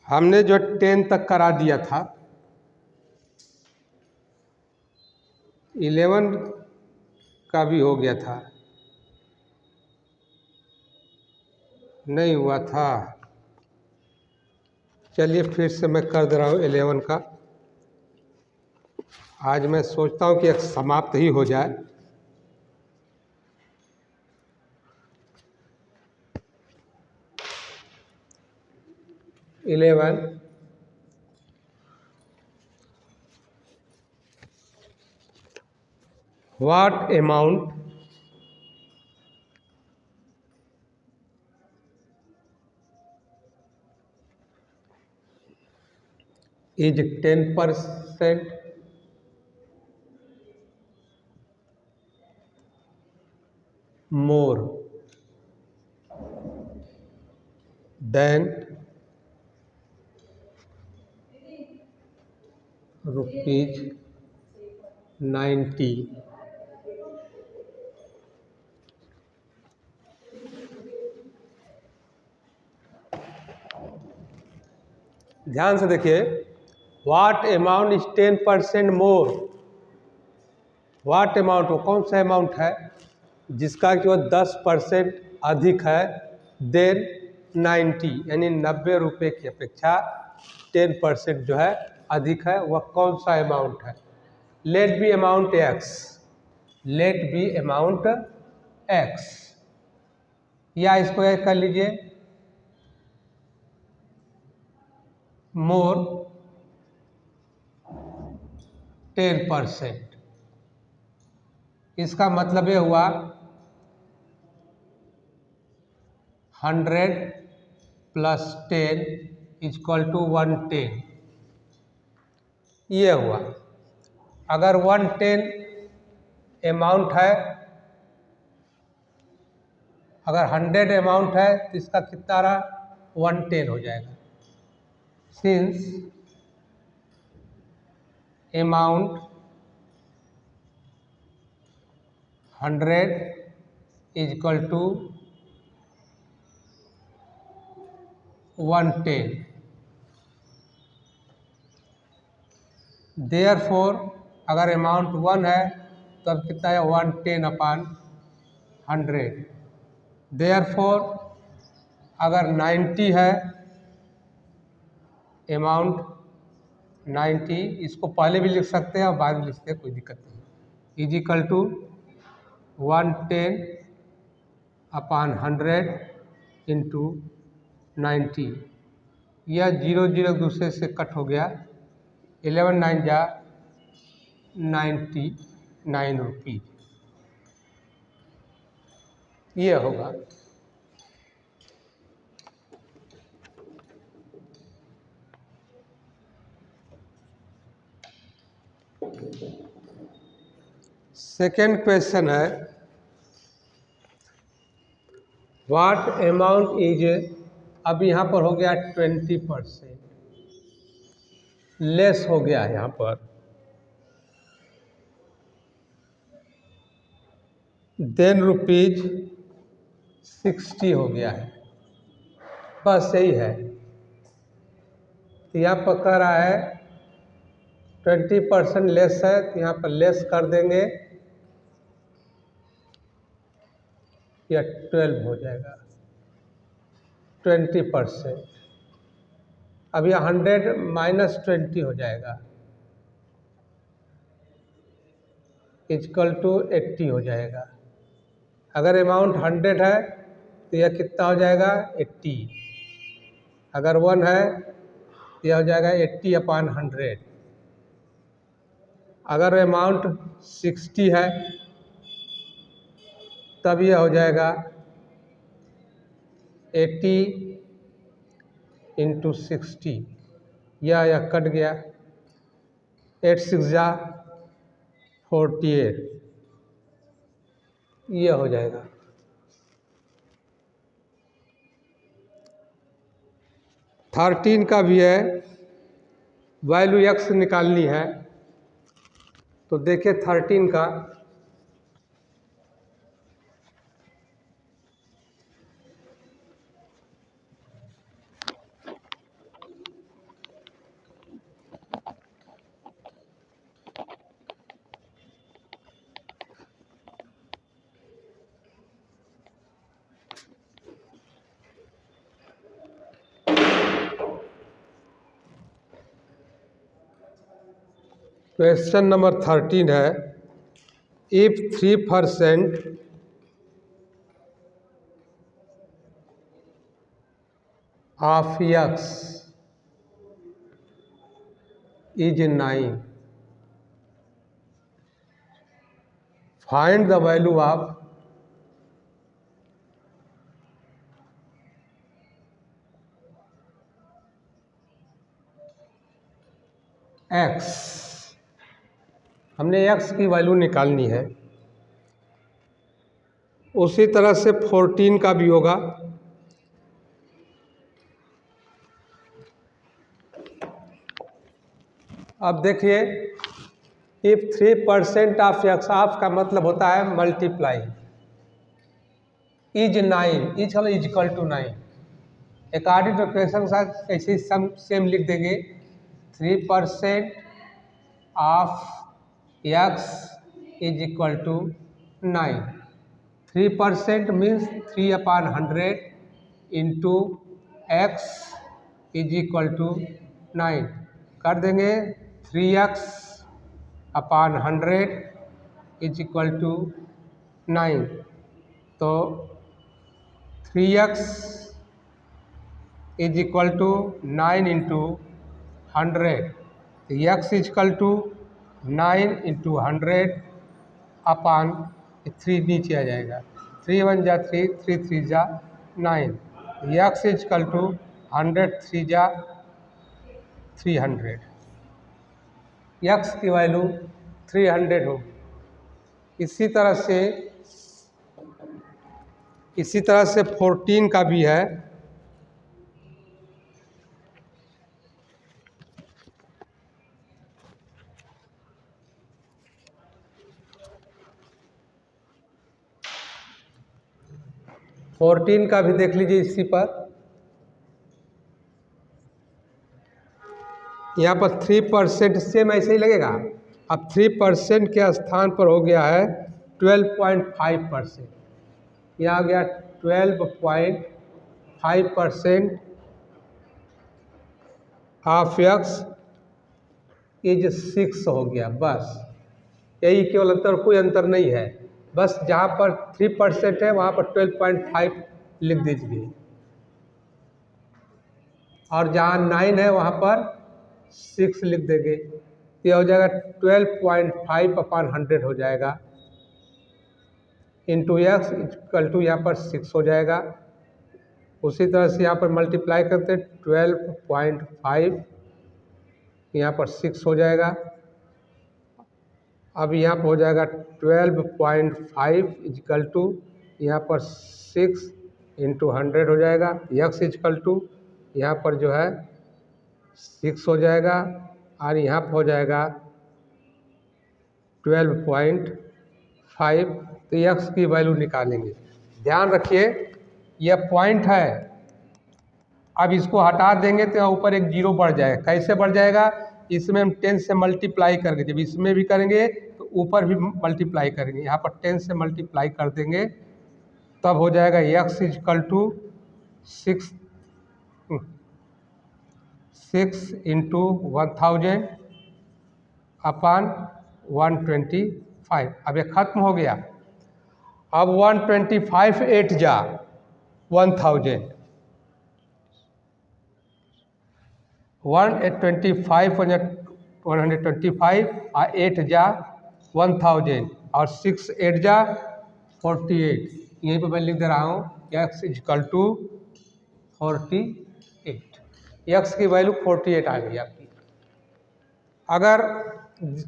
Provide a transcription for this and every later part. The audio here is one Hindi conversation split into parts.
हमने जो 10 तक करा दिया था, 11 का भी हो गया था, नहीं हुआ था। चलिए फिर से मैं कर दे रहा हूँ 11 का। आज मैं सोचता हूँ कि एक समाप्त ही हो जाए। Eleven what amount is 10% more than ₹90? ध्यान से देखिए, what amount is 10% more. What amount, वो कौन सा अमाउंट है जिसका कि वो 10% अधिक है देन 90, यानी 90 रुपये की अपेक्षा 10% जो है अधिक है। वह कौन सा अमाउंट है? Let be amount x, let be amount x, या इसको एक कर लीजिए मोर 10%। इसका मतलब ये हुआ 100 + 10 = 110, ये हुआ। अगर 110 अमाउंट है, अगर 100 अमाउंट है तो इसका कितना रहा? 110 हो जाएगा। सिंस अमाउंट 100 = 110, देयरफॉर अगर अमाउंट 1 है तो अब कितना है? 110/100। देयरफॉर अगर 90 है, अमाउंट 90, इसको पहले भी लिख सकते हैं और बाद में लिख सकते हैं, कोई दिक्कत नहीं, = 110/100 × 90। यह 0 0 दूसरे से कट हो गया, 11 9 जा 99 रुपीज, ये होगा। सेकेंड क्वेश्चन है, व्हाट अमाउंट इज, अब यहाँ पर हो गया 20%, लेस हो गया यहाँ पर, देन ₹60 हो गया है, बस यही है। तो यहाँ पर कह रहा है 20% लेस है, तो यहाँ पर लेस कर देंगे, या 12 हो जाएगा 20%। अब यह 100 - 20 हो जाएगा, = 80 हो जाएगा। अगर अमाउंट 100 है तो यह कितना हो जाएगा? 80। अगर 1 है तो यह हो जाएगा 80/100। अगर अमाउंट 60 है तब यह हो जाएगा 80 × 60, यह कट गया, 8 6 जा 48, यह हो जाएगा। 13 का भी है, वैल्यू x निकालनी है, तो देखिए 13 का, क्वेश्चन नंबर 13 है, if 3% of x is 9, find the value of x। हमने x की वैल्यू निकालनी है। उसी तरह से 14 का भी होगा। अब देखिए, इफ 3% ऑफ x, ऑफ का मतलब होता है multiply, is 9, is equal to 9। According to question साथ ऐसे ही सेम लिख देंगे, 3% of x is equal to 9। 3% means 3/100 into x is equal to 9 कर देंगे। 3x/100 is equal to 9। तो 3x is equal to 9 into 100। तो x is equal to 9 into 100/3 नीचे आ जाएगा। 3 1 जा 3, 3 3 जा 9। x इज इक्वल टू 100 3 जा 300। x की वैल्यू 300 होगी। इसी तरह से 14 का भी है। का भी देख लीजिए। इसी पर यहाँ पर 3% सेम ऐसे ही लगेगा। अब 3% के स्थान पर हो गया है 12.5%। यहाँ आ गया 12.5% ऑफ x इज 6 हो गया। बस यही केवल अंतर, कोई अंतर नहीं है। बस जहाँ पर 3% है वहाँ पर 12.5 लिख दीजिए, और जहाँ 9 है वहाँ पर 6 लिख देंगे। ये हो जाएगा 12.5/100 हो जाएगा, इंटू x इक्वल टू यहाँ पर 6 हो जाएगा। उसी तरह से यहाँ पर मल्टीप्लाई करते हैं, 12.5 यहाँ पर 6 हो जाएगा। अब यहाँ पर हो जाएगा 12.5 इक्वल टू यहाँ पर 6 इंटू 100 हो जाएगा। x इक्वल टू यहाँ पर जो है 6 हो जाएगा, और यहाँ पर हो जाएगा 12.5। तो x की वैल्यू निकालेंगे। ध्यान रखिए, यह पॉइंट है। अब इसको हटा देंगे तो ऊपर एक जीरो बढ़ जाएगा। कैसे बढ़ जाएगा? इसमें हम 10 से मल्टीप्लाई करेंगे। जब इसमें भी करेंगे तो ऊपर भी मल्टीप्लाई करेंगे। यहाँ पर 10 से मल्टीप्लाई कर देंगे, तब हो जाएगा x इक्वल टू 6 इंटू 1000/125। अब ये खत्म हो गया। अब 125 8 जा 1000, 125 125 और 8 जा 1000 और 6 8 जा 48। यहीं पर मैं लिख दे रहा हूँ x इक्वल टू 48। x की वैल्यू 48 आ गई आपकी। अगर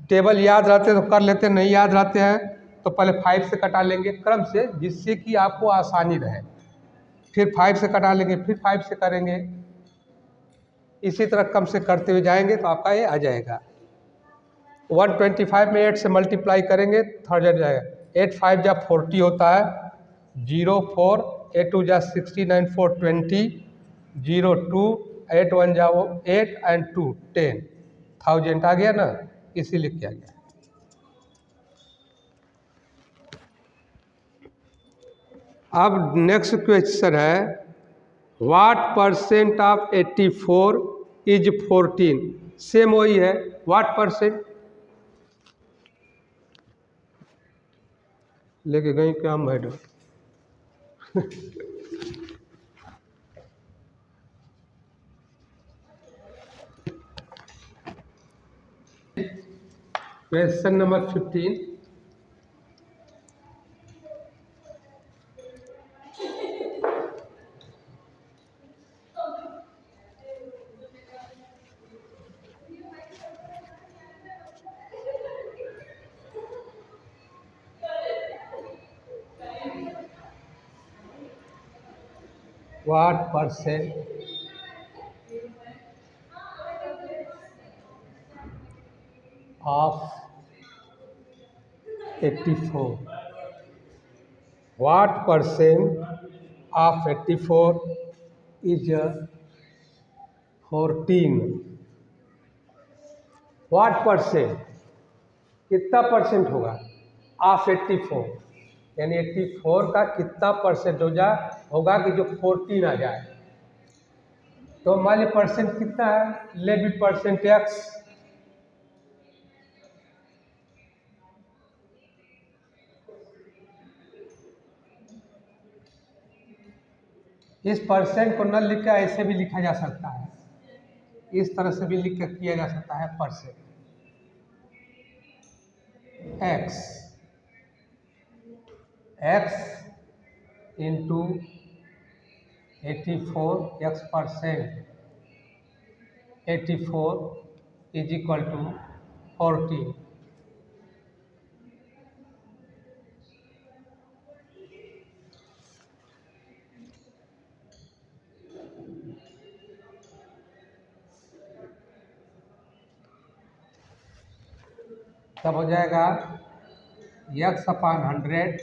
टेबल याद रहते तो कर लेते, नहीं याद रहते हैं तो पहले 5 से कटा लेंगे क्रम से, जिससे कि आपको आसानी रहे। फिर 5 से कटा लेंगे, फिर 5 से करेंगे। इसी तरह कम से करते हुए जाएंगे तो आपका ये आ जाएगा। 125 में 8 से मल्टीप्लाई करेंगे, 1000 जाएगा। 8 5 जा 40 होता है, 0 4 8 2 जा 69 4 20 0 2 8 1 जा 8 एंड 2 10 1000 आ गया ना, इसीलिए किया गया। अब नेक्स्ट क्वेश्चन है, what percent of 84 is 14। Same वही है, व्हाट परसेंट लेके गई क्या madam? Question number 15। What percent of 84? What percent of 84 is 14? What percent? कितना परसेंट होगा ऑफ 84, यानी 84 का कितना परसेंट होगा कि जो 14 आ जाए। तो मान लीजिए परसेंट कितना है, ले भी परसेंट एक्स, इस परसेंट को न लिख के ऐसे भी लिखा जा सकता है, इस तरह से भी लिख के किया जा सकता है। Percent x into 84, x percent 84 is equal to 14। तब हो जाएगा एक्स अपान 100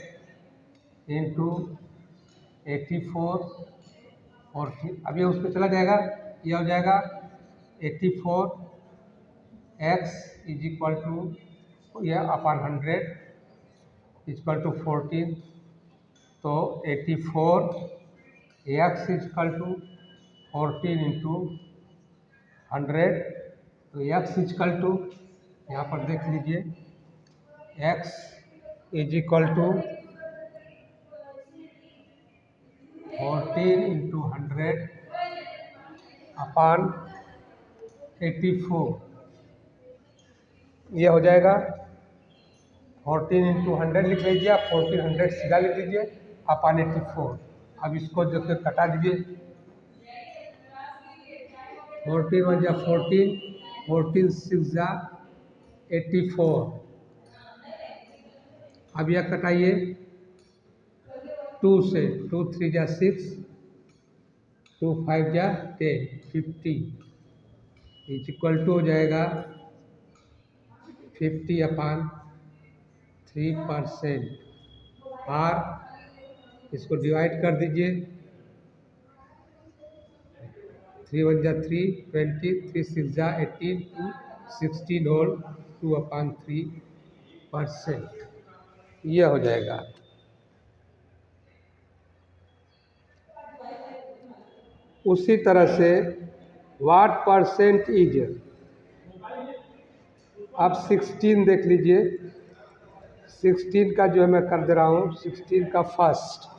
इंटू 84 14। अब ये उस पर चला जाएगा, ये हो जाएगा 84 एक्स इज इक्वल टू यह अपान 100 इक्वल टू 14। तो 84 एक्स इक्वल टू 14 इंटू 100। तो एक्स इक्वल टू यहाँ पर देख लीजिए, x is equal to 14 into 100 upon 84। ये हो जाएगा 14 इंटू 100 लिख लीजिए, आप 1400 सीधा लिख लीजिए अपान 84। अब इसको जो कि कटा दीजिए, 14 1 जा 14, 14 6 जा 84। अब यह कटाइए 2 से, 2 3 जा 6, 2 5 जा 10, 50 इज इक्वल टू हो जाएगा 50 अपान 3%। और इसको डिवाइड कर दीजिए, 3 1 जा 3, 20, 3 6 जा 18, 2 16 होल 2 अपान 3%। यह हो जाएगा। उसी तरह से व्हाट परसेंट इज, अब 16 देख लीजिए, 16 का जो है मैं कर दे रहा हूँ, 16 का फर्स्ट,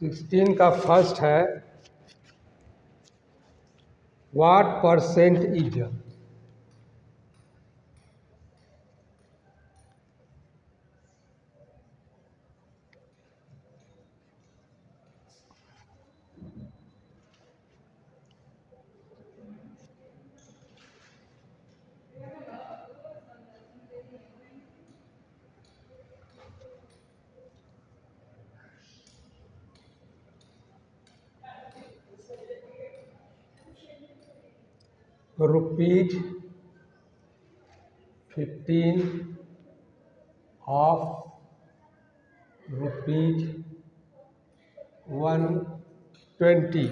सिक्सटीन का फर्स्ट है what percent is. Rupees 15 of rupees 120,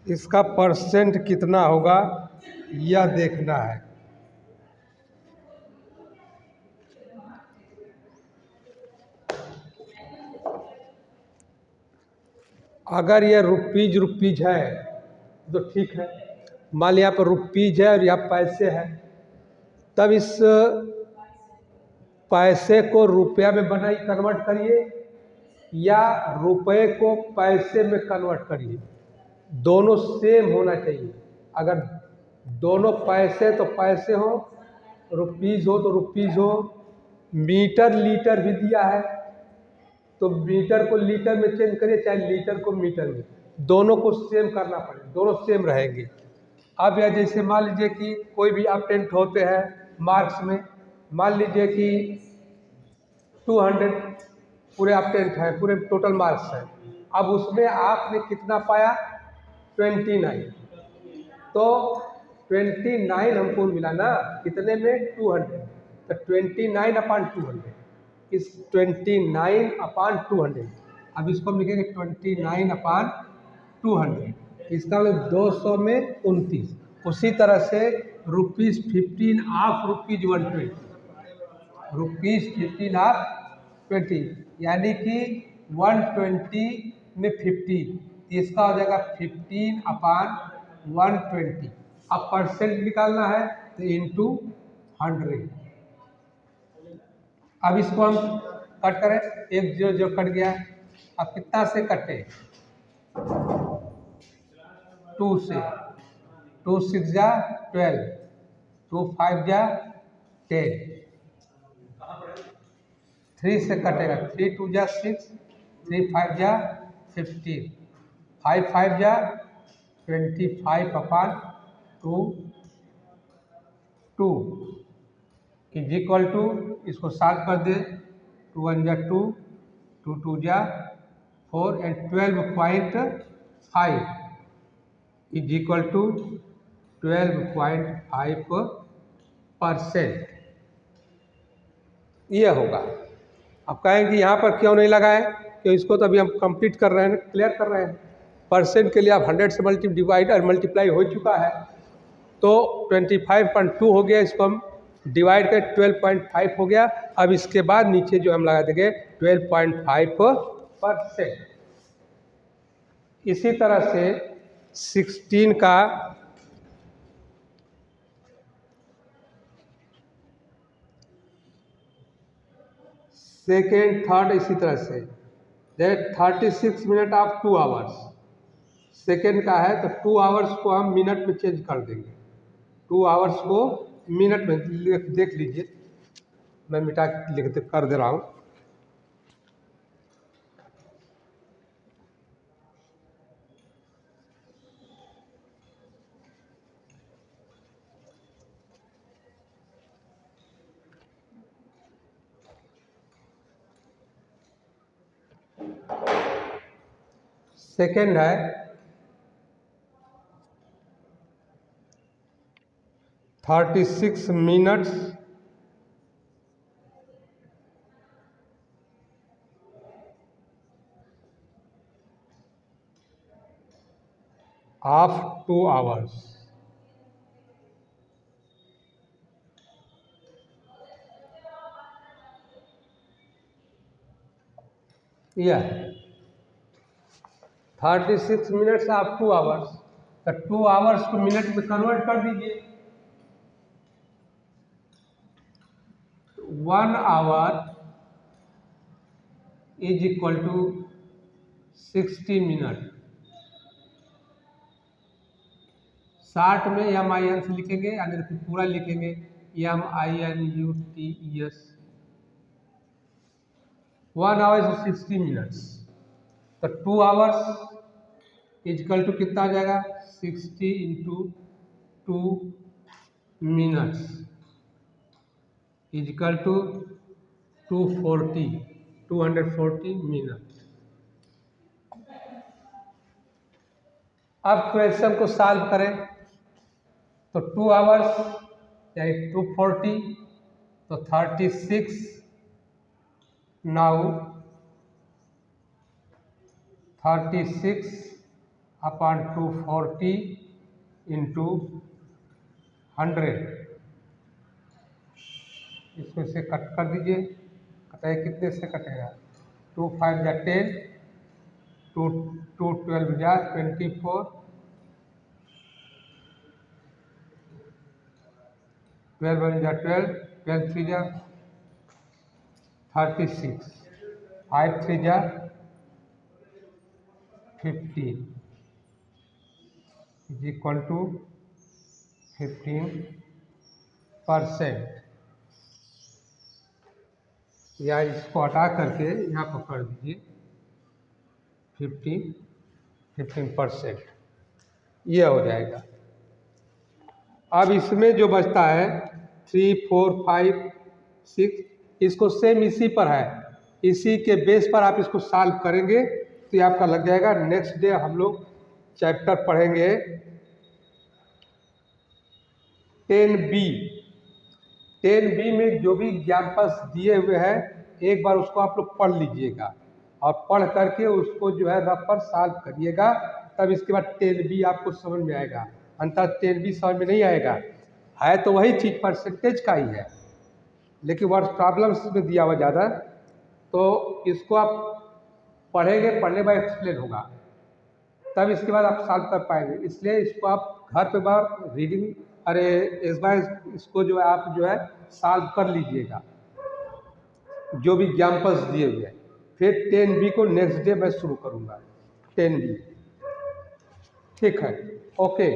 इसका परसेंट कितना होगा यह देखना है। अगर यह रुपीज है तो ठीक है, मान लिया यहाँ पर रुपीज है और यहाँ पैसे है, तब इस पैसे को रुपया में बनाई कन्वर्ट करिए या रुपए को पैसे में कन्वर्ट करिए, दोनों सेम होना चाहिए। अगर दोनों पैसे तो पैसे हो, रुपीज हो तो रुपीज हो। मीटर लीटर भी दिया है तो मीटर को लीटर में चेंज करिए, चाहे लीटर को मीटर में, दोनों को सेम करना पड़े, दोनों सेम रहेंगे। अब यह जैसे मान लीजिए कि कोई भी अपटेंट होते हैं मार्क्स में, मान लीजिए कि 200 पूरे अपटेंट है, पूरे टोटल मार्क्स है, अब उसमें आपने कितना पाया 29, तो 29 हमको मिला ना, कितने में 200, तो 29/200, इस 29/200, अब इसको हम लिखेंगे 29/200, इसका मतलब 200 में 29। उसी तरह से ₹15 ऑफ ₹120, ₹15 ऑफ 20, यानी कि 120 में 15, इसका हो जाएगा 15/120। अब परसेंट निकालना है तो इंटू 100। अब इसको हम कट करें, 1 0 0 कट गया। अब कितना से कटे, 2 से, 2 6 जा 12, 2 5 जा 10, 3 से कटेगा, 3 2 जा 6, 3 5 जा 15, 5 5 जा 25/2 इज इक्वल टू, इसको सॉल्व कर दे, 2 1 जा 2, 2 2 जा 4 एंड 12.5 इज इक्वल टू 12.5%, यह होगा। अब कहेंगे यहाँ पर क्यों नहीं लगाए, क्योंकि इसको तो अभी हम कंप्लीट कर रहे हैं, क्लियर कर रहे हैं। परसेंट के लिए आप 100 से डिवाइड और मल्टीप्लाई हो चुका है, तो 25.2 हो गया, इसको हम डिवाइड कर 12.5 हो गया। अब इसके बाद नीचे जो हम लगा देंगे 12.5%। इसी तरह से 16 का सेकेंड थर्ड इसी तरह से, 36 मिनट ऑफ 2 आवर्स, सेकेंड का है तो 2 आवर्स को हम मिनट में चेंज कर देंगे, 2 आवर्स को मिनट में देख लीजिए, मैं मिटा लिख कर दे रहा हूँ। सेकेंड है 36 मिनट्स ऑफ 2 आवर्स, यह 36 मिनट्स ऑफ 2 आवर्स, तो 2 आवर्स को मिनट में कन्वर्ट कर दीजिए। 1 hour is equal to 60 minute, 60 में MIN से लिखेंगे, यानी फिर पूरा लिखेंगे MINUTES, 1 आवर 60 मिनट्स, तो 2 आवर्स इजकल टू कितना आ जाएगा, 60 into 2 minutes is equal to 240 minute. अब क्वेश्चन को सॉल्व करें तो 2 आवर्स यानी 240, तो 36 नाउ 36 अपॉन 240 इंटू 100, इसमें से कट कर दीजिए। कटाई कितने से कटेगा? 2 5 या 10, 2 12 या 24, 12 1 या 12, 12 3 या 36, 5 3 या 15 इज इक्वल टू 15%। या इसको हटा करके यहाँ पर कर दीजिए 15%, यह हो जाएगा। अब इसमें जो बचता है 3 4 5 6, इसको सेम इसी पर है, इसी के बेस पर आप इसको सॉल्व करेंगे तो ये आपका लग जाएगा। नेक्स्ट डे हम लोग चैप्टर पढ़ेंगे 10B। 10B में जो भी एग्जाम्पल्स दिए हुए हैं एक बार उसको आप लोग पढ़ लीजिएगा और पढ़ करके उसको जो है रफ पर सॉल्व करिएगा, तब इसके बाद 10B आपको समझ में आएगा। अंतर 10B समझ में नहीं आएगा, है तो वही चीज़ परसेंटेज का ही है, लेकिन वर्ड प्रॉब्लम्स में दिया हुआ ज़्यादा, तो इसको आप पढ़ेंगे, पढ़ने बाद एक्सप्लेन होगा, तब इसके बाद आप सॉल्व कर पाएंगे। इसलिए इसको आप घर पे बार रीडिंग इस बार इसको जो है आप जो है सॉल्व कर लीजिएगा जो भी एग्जाम्पल्स दिए हुए हैं। फिर 10B को नेक्स्ट डे मैं शुरू करूँगा 10B। ठीक है, ओके।